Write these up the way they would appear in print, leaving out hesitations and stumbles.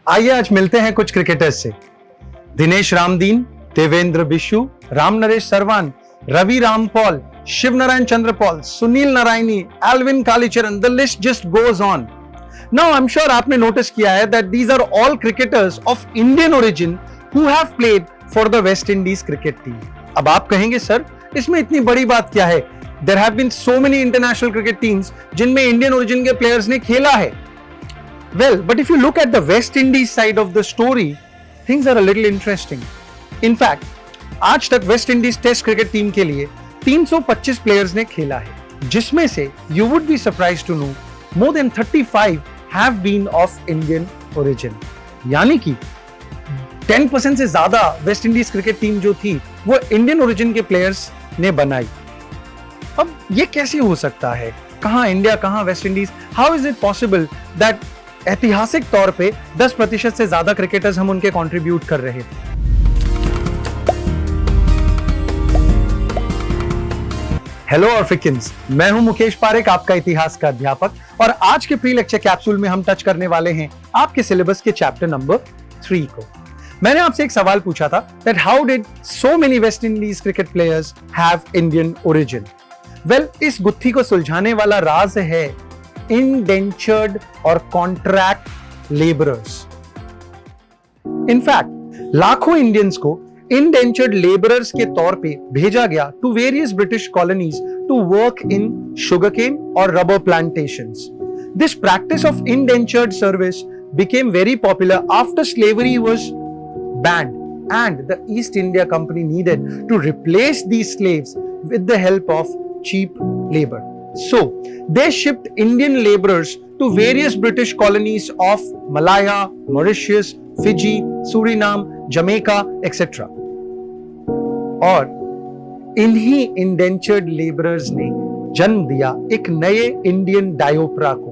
आइए आज मिलते हैं कुछ क्रिकेटर्स से। Dinesh Ramdin, Devendra Bishoo, Ramnaresh Sarwan, Ravi Rampaul, Shivnarine Chanderpaul, Sunil Narine, Alvin Kallicharran, the list just goes on. Now I am sure आपने नोटिस किया है that these are all cricketers of Indian origin who have played for the West Indies cricket team. अब आप कहेंगे sir इसमें इतनी बड़ी बात क्या है? There have been so many international cricket teams जिनमें इंडियन ओरिजिन के प्लेयर्स ने खेला है। Well, but if you look at the West Indies side of the story, things are a little interesting. In fact, आज तक West Indies test cricket team के लिए 325 players ने खेला है, जिसमें से you would be surprised to know more than 35 have been of Indian origin. यानी कि 10% से ज्यादा वेस्ट इंडीज क्रिकेट टीम जो थी वो इंडियन ओरिजिन के प्लेयर्स ने बनाई। अब ये कैसे हो सकता है? कहां इंडिया, कहां West Indies? How is it possible that ऐतिहासिक तौर पे 10% से ज्यादा क्रिकेटर्स हम उनके कंट्रीब्यूट कर रहे थे? हेलो ऑर्फिकन्स, मैं हूं मुकेश पारेख, आपका इतिहास का अध्यापक, और आज के प्री लेक्चर कैप्सूल में हम टच करने वाले हैं आपके सिलेबस के चैप्टर नंबर 3 को। मैंने आपसे एक सवाल पूछा था that how did so many West Indies cricket players have Indian origin? Well, इस गुत्थी को सुलझाने वाला राज है इंडेंचर्ड और कॉन्ट्रैक्ट लेबरर्स। इनफैक्ट लाखों इंडियंस को इंडेंचर्ड लेबरर्स के तौर पे भेजा गया to various British colonies to work in sugarcane और rubber plantations. This practice of indentured service became very popular after slavery was banned and the East India Company needed to replace these slaves with the help of cheap labor. So, they shipped Indian laborers to various British colonies of Malaya, Mauritius, Fiji, Suriname, Jamaica, etc. और इन्हीं indentured labourers ने जन्म दिया एक नए Indian डायोप्रा को।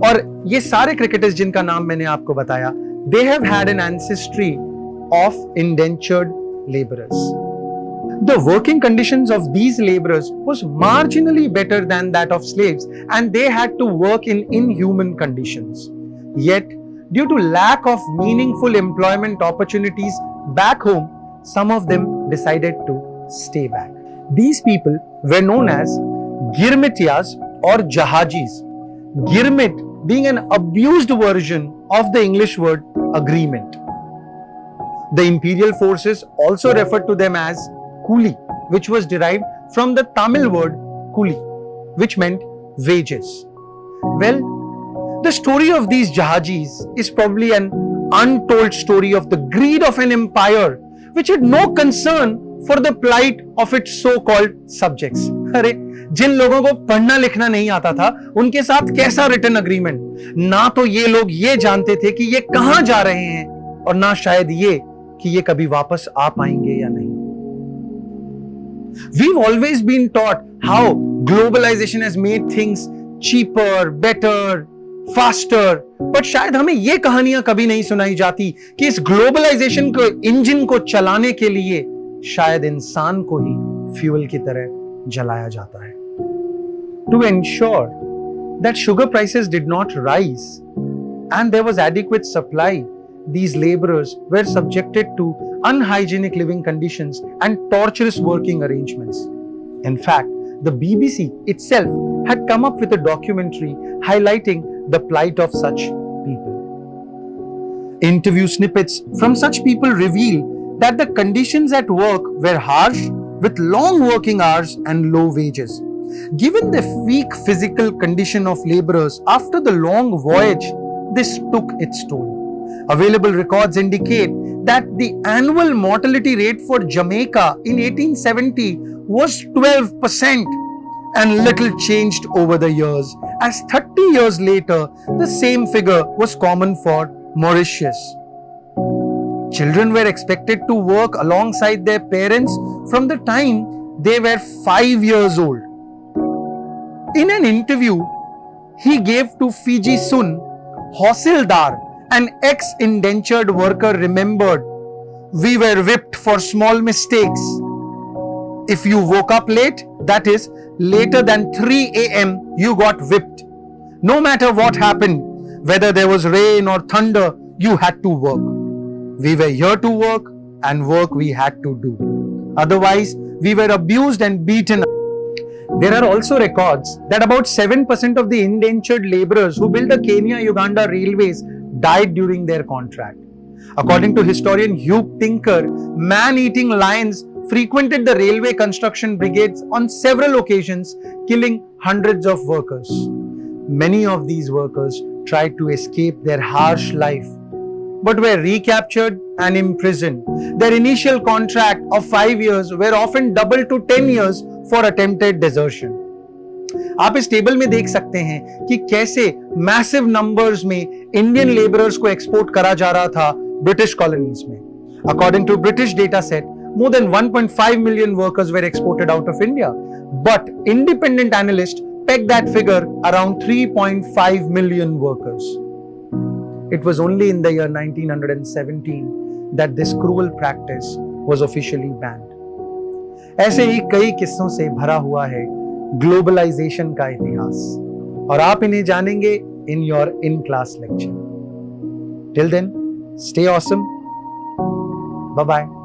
और ये सारे क्रिकेटर्स जिनका नाम मैंने आपको बताया, they have had an ancestry of indentured laborers. The working conditions of these laborers was marginally better than that of slaves, and they had to work in inhuman conditions. Yet, due to lack of meaningful employment opportunities back home, some of them decided to stay back. These people were known as Girmitiyas or Jahajis. Girmit being an abused version of the English word agreement. The imperial forces also referred to them as Kuli, which was derived from the Tamil word Kuli, which meant wages. Well, the story of these Jahajis is probably an untold story of the greed of an empire which had no concern for the plight of its so-called subjects. अरे, जिन लोगों को पढ़ना लिखना नहीं आता था उनके साथ कैसा रिटर्न अग्रीमेंट? ना तो ये लोग ये जानते थे कि ये कहां जा रहे हैं, और ना शायद ये कि ये कभी वापस आ पाएंगे या नहीं। We've always been taught how globalization has made things cheaper, better, faster, but शायद हमें ये कहानियां कभी नहीं सुनाई जाती कि इस ग्लोबलाइजेशन को इंजन को चलाने के लिए शायद इंसान को ही फ्यूल की तरह जलाया जाता है। To ensure that sugar prices did not rise and there was adequate supply, these laborers were subjected to unhygienic living conditions and torturous working arrangements. In fact, the BBC itself had come up with a documentary highlighting the plight of such people. Interview snippets from such people reveal that the conditions at work were harsh, with long working hours and low wages. Given the weak physical condition of laborers after the long voyage, this took its toll. Available records indicate that the annual mortality rate for Jamaica in 1870 was 12%, and little changed over the years, as 30 years later, the same figure was common for Mauritius. Children were expected to work alongside their parents from the time they were 5 years old. In an interview he gave to Fiji Sun, Hosildar, an ex-indentured worker, remembered, "We were whipped for small mistakes. If you woke up late, that is, later than 3 a.m., you got whipped. No matter what happened, whether there was rain or thunder, you had to work. We were here to work, and work we had to do. Otherwise, we were abused and beaten. There are also records that about 7% of the indentured laborers who built the Kenya-Uganda railways died during their contract. According to historian Hugh Tinker, man-eating lions frequented the railway construction brigades on several occasions, killing hundreds of workers. Many of these workers tried to escape their harsh life, but were recaptured and imprisoned. Their initial contract of 5 years were often doubled to 10 years for attempted desertion. आप इस table में देख सकते हैं कि कैसे massive numbers में Indian labourers को एक्सपोर्ट करा जा रहा था ब्रिटिश कॉलोनीज में. According to British data set, more than 1.5 million workers were exported out of India, but independent analysts peg that figure around 3.5 million workers. It was only in the year 1917 that this cruel practice was officially banned. ऐसे ही कई किस्सों से भरा हुआ है globalisation का इतिहास, और आप इन्हें जानेंगे in your in-class lecture. Till then, stay awesome. Bye-bye.